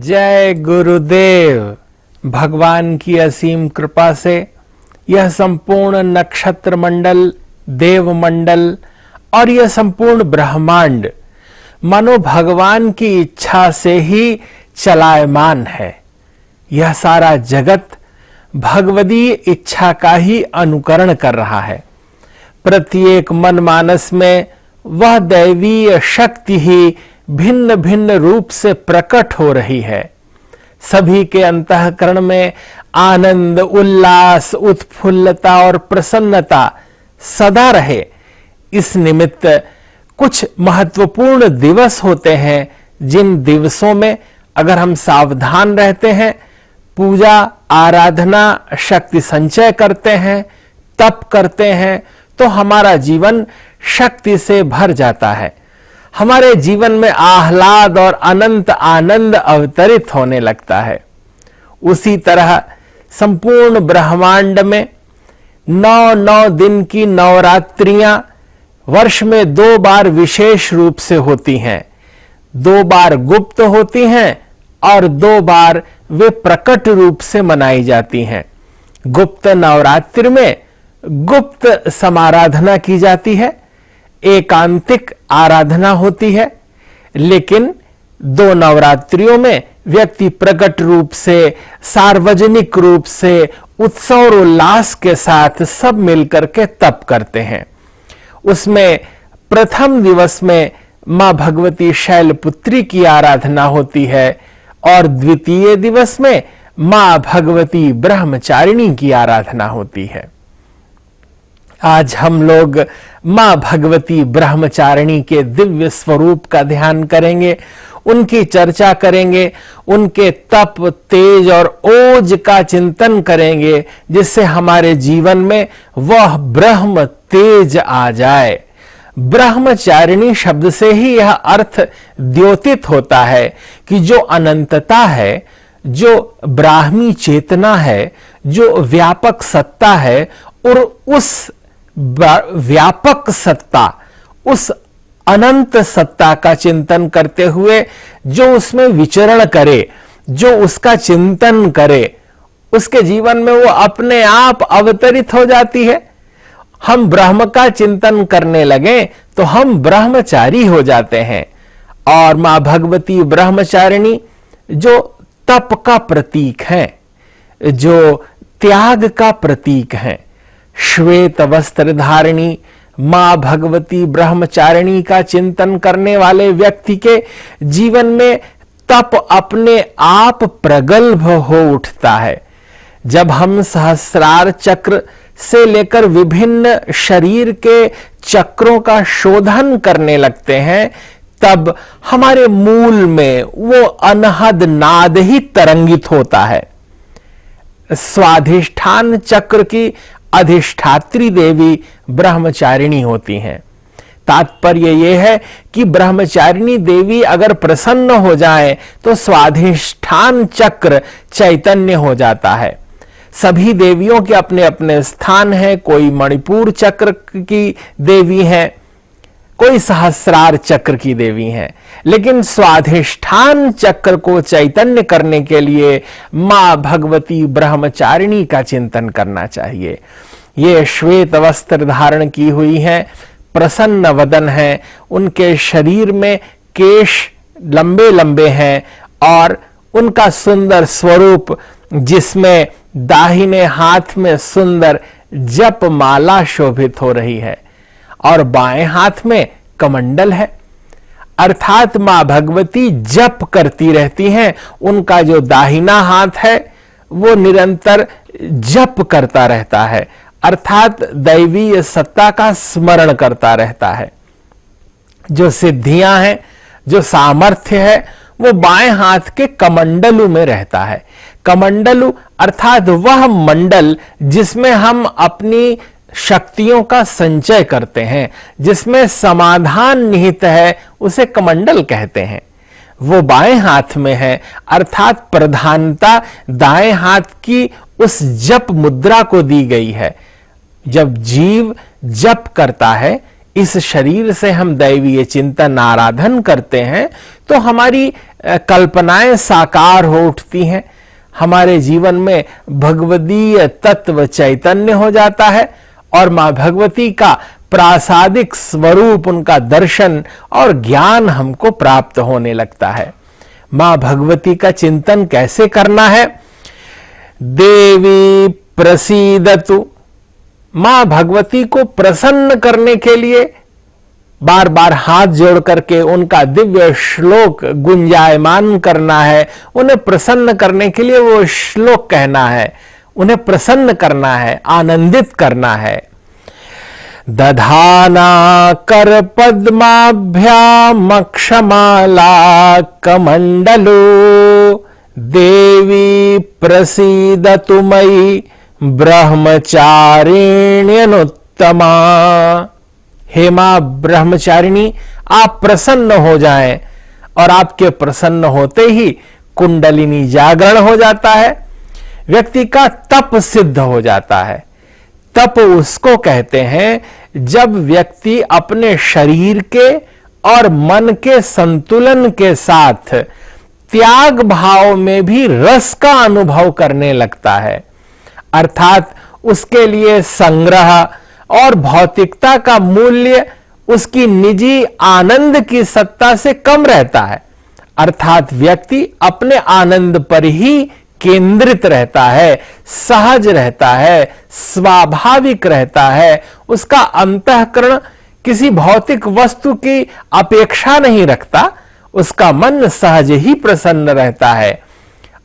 जय गुरुदेव। भगवान की असीम कृपा से यह संपूर्ण नक्षत्र मंडल, देव मंडल और यह संपूर्ण ब्रह्मांड मानो भगवान की इच्छा से ही चलायमान है। यह सारा जगत भगवदीय इच्छा का ही अनुकरण कर रहा है। प्रत्येक मनमानस में वह दैवीय शक्ति ही भिन्न भिन्न रूप से प्रकट हो रही है। सभी के अंतःकरण में आनंद, उल्लास, उत्फुल्लता और प्रसन्नता सदा रहे, इस निमित्त कुछ महत्वपूर्ण दिवस होते हैं जिन दिवसों में अगर हम सावधान रहते हैं, पूजा आराधना, शक्ति संचय करते हैं, तप करते हैं, तो हमारा जीवन शक्ति से भर जाता है। हमारे जीवन में आह्लाद और अनंत आनंद अवतरित होने लगता है। उसी तरह संपूर्ण ब्रह्मांड में 9 दिन की नवरात्रियां वर्ष में 2 बार विशेष रूप से होती हैं। 2 बार गुप्त होती हैं और 2 बार वे प्रकट रूप से मनाई जाती हैं। गुप्त नवरात्रि में गुप्त समाराधना की जाती है, एकांतिक आराधना होती है, लेकिन 2 नवरात्रियों में व्यक्ति प्रकट रूप से, सार्वजनिक रूप से, उत्सव और उल्लास के साथ सब मिलकर के तप करते हैं। उसमें प्रथम दिवस में मां भगवती शैलपुत्री की आराधना होती है और द्वितीय दिवस में मां भगवती ब्रह्मचारिणी की आराधना होती है। आज हम लोग मां भगवती ब्रह्मचारिणी के दिव्य स्वरूप का ध्यान करेंगे, उनकी चर्चा करेंगे, उनके तप, तेज और ओज का चिंतन करेंगे, जिससे हमारे जीवन में वह ब्रह्म तेज आ जाए। ब्रह्मचारिणी शब्द से ही यह अर्थ द्योतित होता है कि जो अनंतता है, जो ब्राह्मी चेतना है, जो व्यापक सत्ता है, और उस व्यापक सत्ता, उस अनंत सत्ता का चिंतन करते हुए जो उसमें विचरण करे, जो उसका चिंतन करे, उसके जीवन में वो अपने आप अवतरित हो जाती है। हम ब्रह्म का चिंतन करने लगे तो हम ब्रह्मचारी हो जाते हैं। और मां भगवती ब्रह्मचारिणी जो तप का प्रतीक है, जो त्याग का प्रतीक है, श्वेत वस्त्र धारिणी मां भगवती ब्रह्मचारिणी का चिंतन करने वाले व्यक्ति के जीवन में तप अपने आप प्रगल्भ हो उठता है। जब हम सहस्रार चक्र से लेकर विभिन्न शरीर के चक्रों का शोधन करने लगते हैं, तब हमारे मूल में वो अनहद नाद ही तरंगित होता है। स्वाधिष्ठान चक्र की अधिष्ठात्री देवी ब्रह्मचारिणी होती हैं। तात्पर्य यह है कि ब्रह्मचारिणी देवी अगर प्रसन्न हो जाए तो स्वाधिष्ठान चक्र चैतन्य हो जाता है। सभी देवियों के अपने अपने स्थान हैं। कोई मणिपुर चक्र की देवी हैं, कोई सहस्रार चक्र की देवी हैं, लेकिन स्वाधिष्ठान चक्र को चैतन्य करने के लिए मां भगवती ब्रह्मचारिणी का चिंतन करना चाहिए। ये श्वेत वस्त्र धारण की हुई हैं, प्रसन्न वदन है, उनके शरीर में केश लंबे लंबे हैं और उनका सुंदर स्वरूप, जिसमें दाहिने हाथ में सुंदर जप माला शोभित हो रही है और बाएं हाथ में कमंडल है, अर्थात मां भगवती जप करती रहती हैं। उनका जो दाहिना हाथ है वो निरंतर जप करता रहता है, अर्थात दैवीय सत्ता का स्मरण करता रहता है। जो सिद्धियां हैं, जो सामर्थ्य है, वो बाएं हाथ के कमंडलू में रहता है। कमंडलू अर्थात वह मंडल जिसमें हम अपनी शक्तियों का संचय करते हैं, जिसमें समाधान निहित है, उसे कमंडल कहते हैं। वो बाएं हाथ में है, अर्थात प्रधानता दाएं हाथ की उस जप मुद्रा को दी गई है। जब जीव जप करता है, इस शरीर से हम दैवीय चिंतन आराधन करते हैं तो हमारी कल्पनाएं साकार हो उठती हैं, हमारे जीवन में भगवदीय तत्व चैतन्य हो जाता है और मां भगवती का प्रासादिक स्वरूप, उनका दर्शन और ज्ञान हमको प्राप्त होने लगता है। मां भगवती का चिंतन कैसे करना है? देवी प्रसीदतु, मां भगवती को प्रसन्न करने के लिए बार बार हाथ जोड़ करके उनका दिव्य श्लोक गुंजायमान करना है। उन्हें प्रसन्न करने के लिए वो श्लोक कहना है, उन्हें प्रसन्न करना है, आनंदित करना है। दधाना कर पद्माभ्याम अक्षमाला कमंडलो देवी प्रसीदतु मयि ब्रह्मचारिण्यनुत्तमा। हे मां ब्रह्मचारिणी, आप प्रसन्न हो जाएं, और आपके प्रसन्न होते ही कुंडलिनी जागरण हो जाता है, व्यक्ति का तप सिद्ध हो जाता है। तप उसको कहते हैं जब व्यक्ति अपने शरीर के और मन के संतुलन के साथ त्याग भाव में भी रस का अनुभव करने लगता है, अर्थात उसके लिए संग्रह और भौतिकता का मूल्य उसकी निजी आनंद की सत्ता से कम रहता है, अर्थात व्यक्ति अपने आनंद पर ही केंद्रित रहता है, सहज रहता है, स्वाभाविक रहता है। उसका अंतःकरण किसी भौतिक वस्तु की अपेक्षा नहीं रखता, उसका मन सहज ही प्रसन्न रहता है,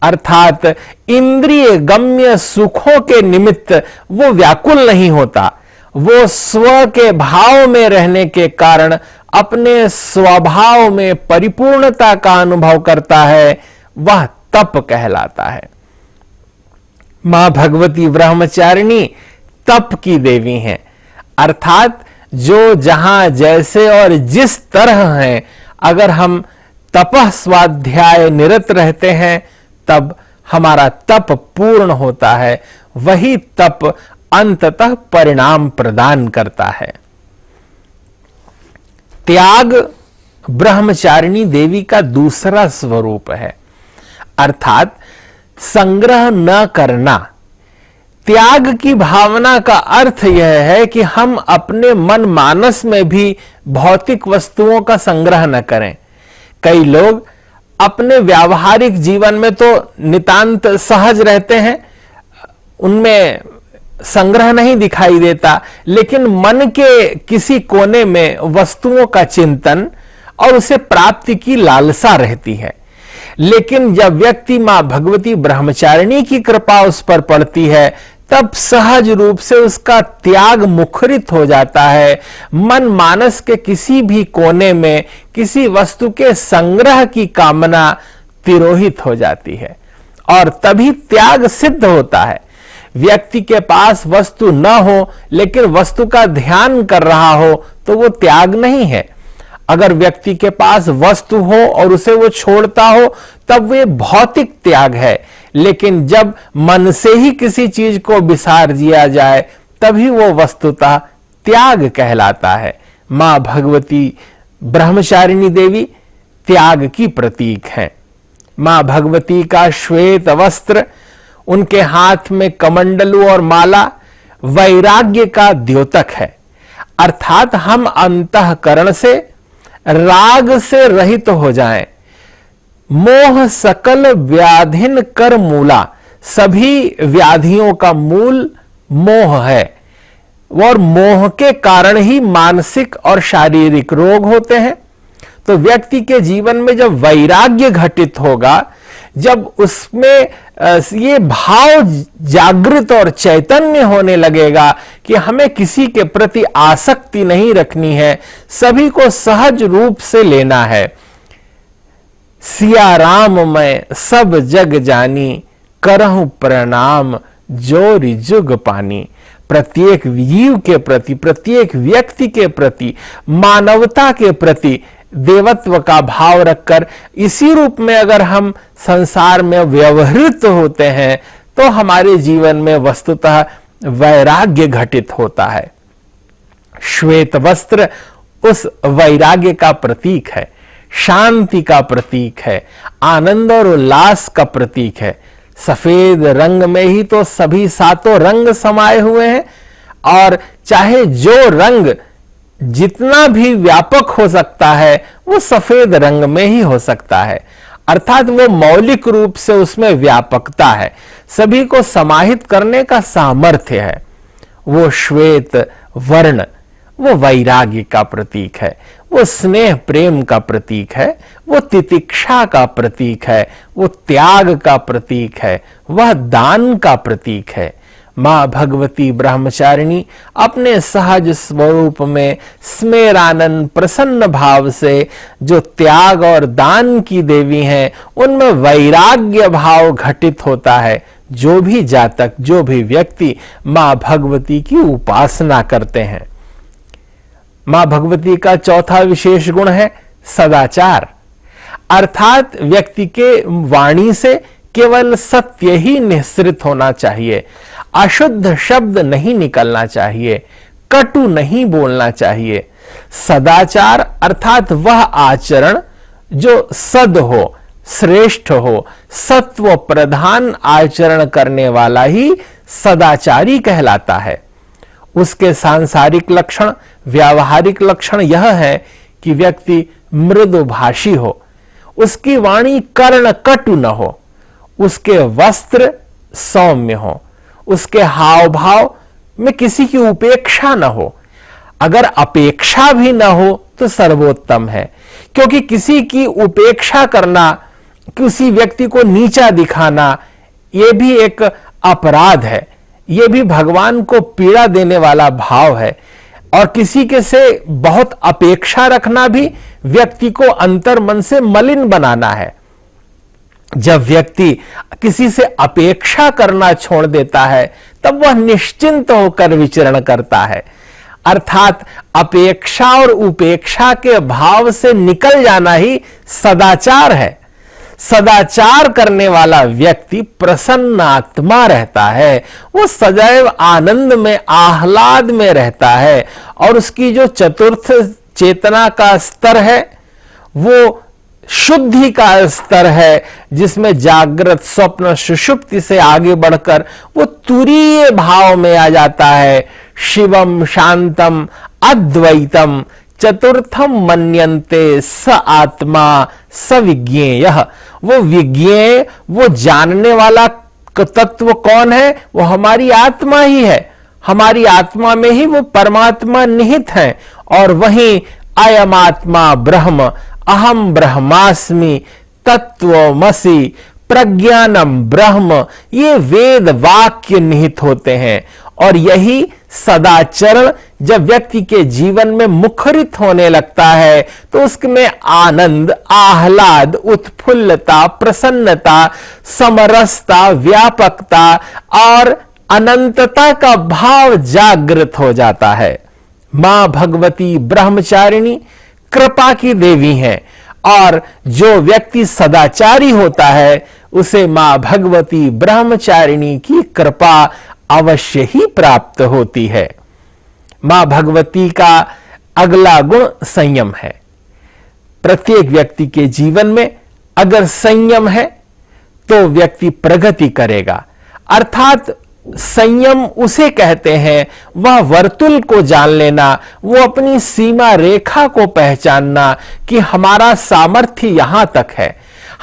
अर्थात इंद्रिय गम्य सुखों के निमित्त वो व्याकुल नहीं होता। वो स्व के भाव में रहने के कारण अपने स्वभाव में परिपूर्णता का अनुभव करता है, वह तप कहलाता है। मां भगवती ब्रह्मचारिणी तप की देवी हैं, अर्थात जो जहां जैसे और जिस तरह हैं, अगर हम तपः स्वाध्याय निरत रहते हैं तब हमारा तप पूर्ण होता है, वही तप अंततः परिणाम प्रदान करता है। त्याग ब्रह्मचारिणी देवी का दूसरा स्वरूप है, अर्थात संग्रह न करना। त्याग की भावना का अर्थ यह है कि हम अपने मन मानस में भी भौतिक वस्तुओं का संग्रह न करें। कई लोग अपने व्यावहारिक जीवन में तो नितांत सहज रहते हैं, उनमें संग्रह नहीं दिखाई देता, लेकिन मन के किसी कोने में वस्तुओं का चिंतन और उसे प्राप्ति की लालसा रहती है। लेकिन जब व्यक्ति मां भगवती ब्रह्मचारिणी की कृपा उस पर पड़ती है, तब सहज रूप से उसका त्याग मुखरित हो जाता है। मन मानस के किसी भी कोने में किसी वस्तु के संग्रह की कामना तिरोहित हो जाती है और तभी त्याग सिद्ध होता है। व्यक्ति के पास वस्तु न हो लेकिन वस्तु का ध्यान कर रहा हो तो वो त्याग नहीं है। अगर व्यक्ति के पास वस्तु हो और उसे वो छोड़ता हो तब वे भौतिक त्याग है, लेकिन जब मन से ही किसी चीज को विसार दिया जाए तभी वो वस्तुतः त्याग कहलाता है। मां भगवती ब्रह्मचारिणी देवी त्याग की प्रतीक है। मां भगवती का श्वेत वस्त्र, उनके हाथ में कमंडलू और माला वैराग्य का द्योतक है, अर्थात हम अंतःकरण से राग से रहित हो जाएं। मोह सकल व्याधिन कर मूला, सभी व्याधियों का मूल मोह है और मोह के कारण ही मानसिक और शारीरिक रोग होते हैं। तो व्यक्ति के जीवन में जब वैराग्य घटित होगा, जब उसमें ये भाव जागृत और चैतन्य होने लगेगा कि हमें किसी के प्रति आसक्ति नहीं रखनी है, सभी को सहज रूप से लेना है। सिया राम मैं सब जग जानी, करहूं प्रणाम जोरि जुग पानी। प्रत्येक जीव के प्रति, प्रत्येक व्यक्ति के प्रति, मानवता के प्रति देवत्व का भाव रखकर इसी रूप में अगर हम संसार में व्यवहृत होते हैं तो हमारे जीवन में वस्तुतः वैराग्य घटित होता है। श्वेत वस्त्र उस वैराग्य का प्रतीक है, शांति का प्रतीक है, आनंद और उल्लास का प्रतीक है। सफेद रंग में ही तो सभी सातों रंग समाये हुए हैं, और चाहे जो रंग जितना भी व्यापक हो सकता है वो सफेद रंग में ही हो सकता है, अर्थात वो मौलिक रूप से उसमें व्यापकता है, सभी को समाहित करने का सामर्थ्य है। वो श्वेत वर्ण वो वैराग्य का प्रतीक है, वो स्नेह प्रेम का प्रतीक है, वो तितिक्षा का प्रतीक है, वो त्याग का प्रतीक है, वह दान का प्रतीक है। मां भगवती ब्रह्मचारिणी अपने सहज स्वरूप में स्मेरानंद प्रसन्न भाव से जो त्याग और दान की देवी हैं, उनमें वैराग्य भाव घटित होता है। जो भी जातक, जो भी व्यक्ति मां भगवती की उपासना करते हैं। मां भगवती का चौथा विशेष गुण है सदाचार, अर्थात व्यक्ति के वाणी से केवल सत्य ही निःसृत होना चाहिए, अशुद्ध शब्द नहीं निकलना चाहिए, कटु नहीं बोलना चाहिए। सदाचार अर्थात वह आचरण जो सद हो, श्रेष्ठ हो, सत्व प्रधान आचरण करने वाला ही सदाचारी कहलाता है। उसके सांसारिक लक्षण, व्यावहारिक लक्षण यह है कि व्यक्ति मृदुभाषी हो, उसकी वाणी कर्ण कटु न हो, उसके वस्त्र सौम्य हो, उसके हाव भाव में किसी की उपेक्षा न हो। अगर अपेक्षा भी न हो तो सर्वोत्तम है, क्योंकि किसी की उपेक्षा करना, किसी व्यक्ति को नीचा दिखाना, यह भी एक अपराध है, यह भी भगवान को पीड़ा देने वाला भाव है। और किसी के से बहुत अपेक्षा रखना भी व्यक्ति को अंतर मन से मलिन बनाना है। जब व्यक्ति किसी से अपेक्षा करना छोड़ देता है तब वह निश्चिंत होकर विचरण करता है, अर्थात अपेक्षा और उपेक्षा के भाव से निकल जाना ही सदाचार है। सदाचार करने वाला व्यक्ति प्रसन्न आत्मा रहता है, वो सदैव आनंद में, आह्लाद में रहता है, और उसकी जो चतुर्थ चेतना का स्तर है वो शुद्धि का स्तर है, जिसमें जागृत, स्वप्न, सुषुप्ति से आगे बढ़कर वो तुरीय भाव में आ जाता है। शिवम शांतम अद्वैतम चतुर्थम मन्यन्ते स आत्मा स विज्ञेय। वो विज्ञेय, वो जानने वाला तत्व कौन है? वो हमारी आत्मा ही है। हमारी आत्मा में ही वो परमात्मा निहित है, और वहीं अयम आत्मा ब्रह्म, अहम ब्रह्मास्मि, तत्वमसि, प्रज्ञानम ब्रह्म, ये वेद वाक्य निहित होते हैं। और यही सदाचरण जब व्यक्ति के जीवन में मुखरित होने लगता है तो उसमें आनंद, आह्लाद, उत्फुल्लता, प्रसन्नता, समरसता, व्यापकता और अनंतता का भाव जागृत हो जाता है। मां भगवती ब्रह्मचारिणी कृपा की देवी हैं, और जो व्यक्ति सदाचारी होता है उसे मां भगवती ब्रह्मचारिणी की कृपा अवश्य ही प्राप्त होती है। मां भगवती का अगला गुण संयम है। प्रत्येक व्यक्ति के जीवन में अगर संयम है तो व्यक्ति प्रगति करेगा, अर्थात संयम उसे कहते हैं, वह वर्तुल को जान लेना, वो अपनी सीमा रेखा को पहचानना कि हमारा सामर्थ्य यहां तक है,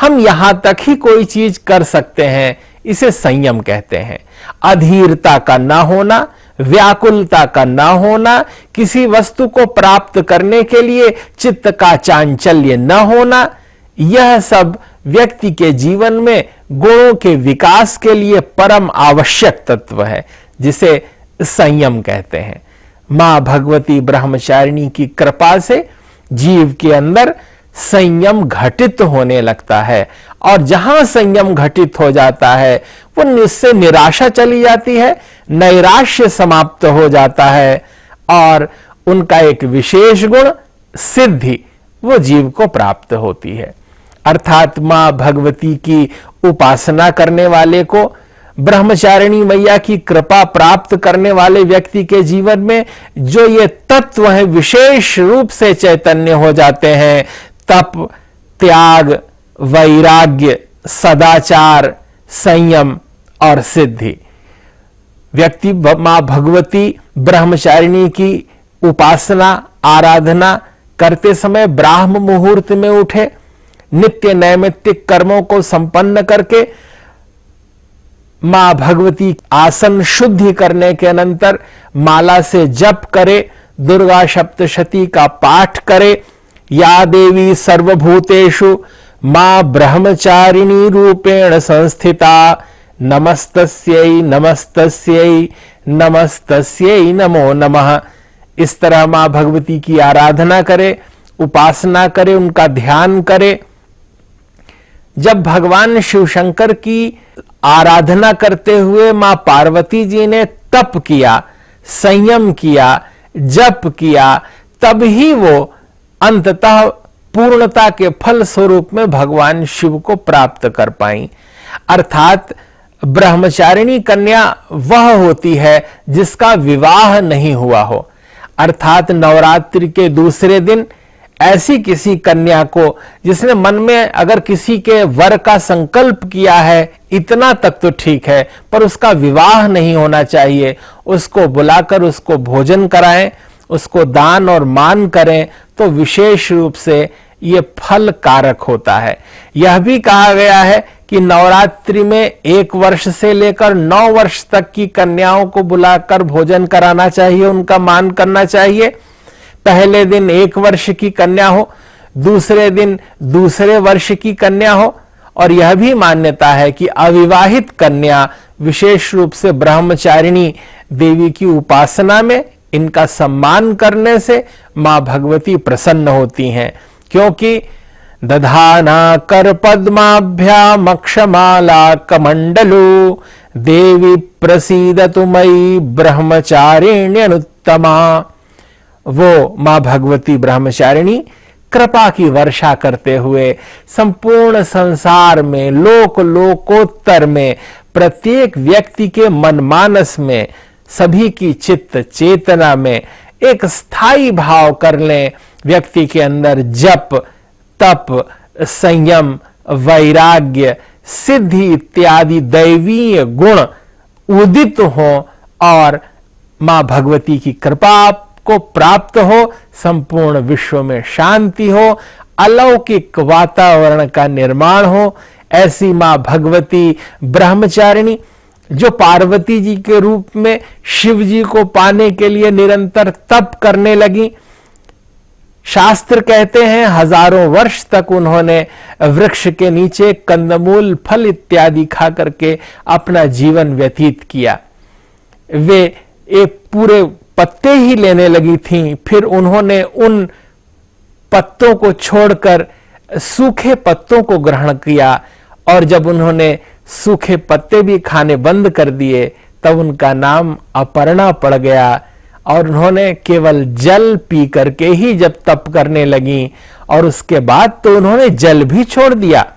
हम यहां तक ही कोई चीज कर सकते हैं, इसे संयम कहते हैं। अधीरता का ना होना, व्याकुलता का ना होना, किसी वस्तु को प्राप्त करने के लिए चित्त का चांचल्य न होना, यह सब व्यक्ति के जीवन में गुणों के विकास के लिए परम आवश्यक तत्व है, जिसे संयम कहते हैं। मां भगवती ब्रह्मचारिणी की कृपा से जीव के अंदर संयम घटित होने लगता है, और जहां संयम घटित हो जाता है वो उससे निराशा चली जाती है, नैराश्य समाप्त हो जाता है, और उनका एक विशेष गुण सिद्धि वो जीव को प्राप्त होती है। अर्थात मां भगवती की उपासना करने वाले को ब्रह्मचारिणी मैया की कृपा प्राप्त करने वाले व्यक्ति के जीवन में जो ये तत्व हैं विशेष रूप से चैतन्य हो जाते हैं। तप, त्याग, वैराग्य, सदाचार, संयम और सिद्धि। व्यक्ति मां भगवती ब्रह्मचारिणी की उपासना आराधना करते समय ब्राह्म मुहूर्त में उठे, नित्य नैमित्तिक कर्मों को संपन्न करके मां भगवती आसन शुद्धि करने के अनंतर माला से जप करे, दुर्गा सप्तशती का पाठ करे। या देवी सर्वभूतेषु मां ब्रह्मचारिणी रूपेण संस्थिता, नमस्तस्यै नमस्तस्यै नमस्तस्यै नमो नमः। इस तरह मां भगवती की आराधना करे, उपासना करे, उनका ध्यान करे। जब भगवान शिव शंकर की आराधना करते हुए मां पार्वती जी ने तप किया, संयम किया, जप किया, तब ही वो अंततः पूर्णता के फल स्वरूप में भगवान शिव को प्राप्त कर पाई। अर्थात ब्रह्मचारिणी कन्या वह होती है जिसका विवाह नहीं हुआ हो। अर्थात नवरात्रि के दूसरे दिन ऐसी किसी कन्या को जिसने मन में अगर किसी के वर का संकल्प किया है, इतना तक तो ठीक है, पर उसका विवाह नहीं होना चाहिए, उसको बुलाकर उसको भोजन कराएं, उसको दान और मान करें, तो विशेष रूप से ये फल कारक होता है। यह भी कहा गया है कि नवरात्रि में 1 वर्ष से लेकर 9 वर्ष तक की कन्याओं को बुलाकर भोजन कराना चाहिए, उनका मान करना चाहिए। पहले दिन 1 वर्ष की कन्या हो, दूसरे दिन दूसरे वर्ष की कन्या हो। और यह भी मान्यता है कि अविवाहित कन्या विशेष रूप से ब्रह्मचारिणी देवी की उपासना में इनका सम्मान करने से मां भगवती प्रसन्न होती हैं, क्योंकि दधाना कर पद्माभ्याम अक्षमाला कमंडलो देवी प्रसीदतु मयि ब्रह्मचारिण्यनुत्तमा। वो मां भगवती ब्रह्मचारिणी कृपा की वर्षा करते हुए संपूर्ण संसार में, लोक लोकोत्तर में, प्रत्येक व्यक्ति के मनमानस में, सभी की चित्त चेतना में एक स्थायी भाव कर लें। व्यक्ति के अंदर जप, तप, संयम, वैराग्य, सिद्धि इत्यादि दैवीय गुण उदित हो और मां भगवती की कृपा को प्राप्त हो, संपूर्ण विश्व में शांति हो, अलौकिक वातावरण का निर्माण हो। ऐसी मां भगवती ब्रह्मचारिणी जो पार्वती जी के रूप में शिव जी को पाने के लिए निरंतर तप करने लगी। शास्त्र कहते हैं हजारों वर्ष तक उन्होंने वृक्ष के नीचे कंदमूल फल इत्यादि खा करके अपना जीवन व्यतीत किया। वे एक पूरे पत्ते ही लेने लगी थीं, फिर उन्होंने उन पत्तों को छोड़कर सूखे पत्तों को ग्रहण किया, और जब उन्होंने सूखे पत्ते भी खाने बंद कर दिए तब उनका नाम अपर्णा पड़ गया। और उन्होंने केवल जल पी करके ही जब तप करने लगी, और उसके बाद तो उन्होंने जल भी छोड़ दिया।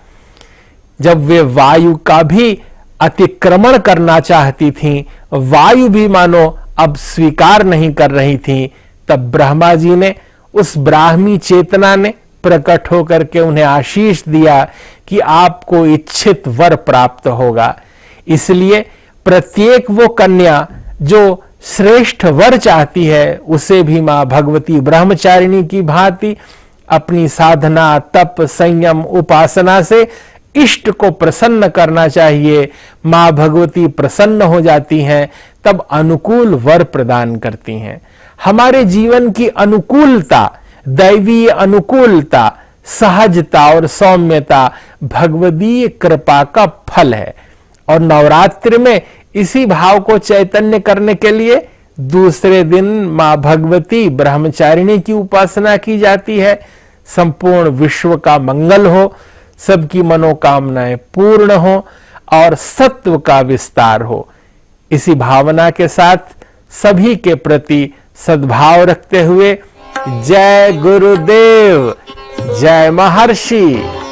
जब वे वायु का भी अतिक्रमण करना चाहती थीं, वायु भी मानो अब स्वीकार नहीं कर रही थी, तब ब्रह्मा जी ने, उस ब्राह्मी चेतना ने प्रकट होकर के उन्हें आशीष दिया कि आपको इच्छित वर प्राप्त होगा। इसलिए प्रत्येक वो कन्या जो श्रेष्ठ वर चाहती है, उसे भी मां भगवती ब्रह्मचारिणी की भांति अपनी साधना, तप, संयम, उपासना से इष्ट को प्रसन्न करना चाहिए। मां भगवती प्रसन्न हो जाती हैं, तब अनुकूल वर प्रदान करती हैं। हमारे जीवन की अनुकूलता, दैवीय अनुकूलता, सहजता और सौम्यता भगवदीय कृपा का फल है। और नवरात्रि में इसी भाव को चैतन्य करने के लिए दूसरे दिन मां भगवती ब्रह्मचारिणी की उपासना की जाती है। संपूर्ण विश्व का मंगल हो, सबकी मनोकामनाएं पूर्ण हो और सत्व का विस्तार हो। इसी भावना के साथ सभी के प्रति सद्भाव रखते हुए जय गुरुदेव, जय महर्षि।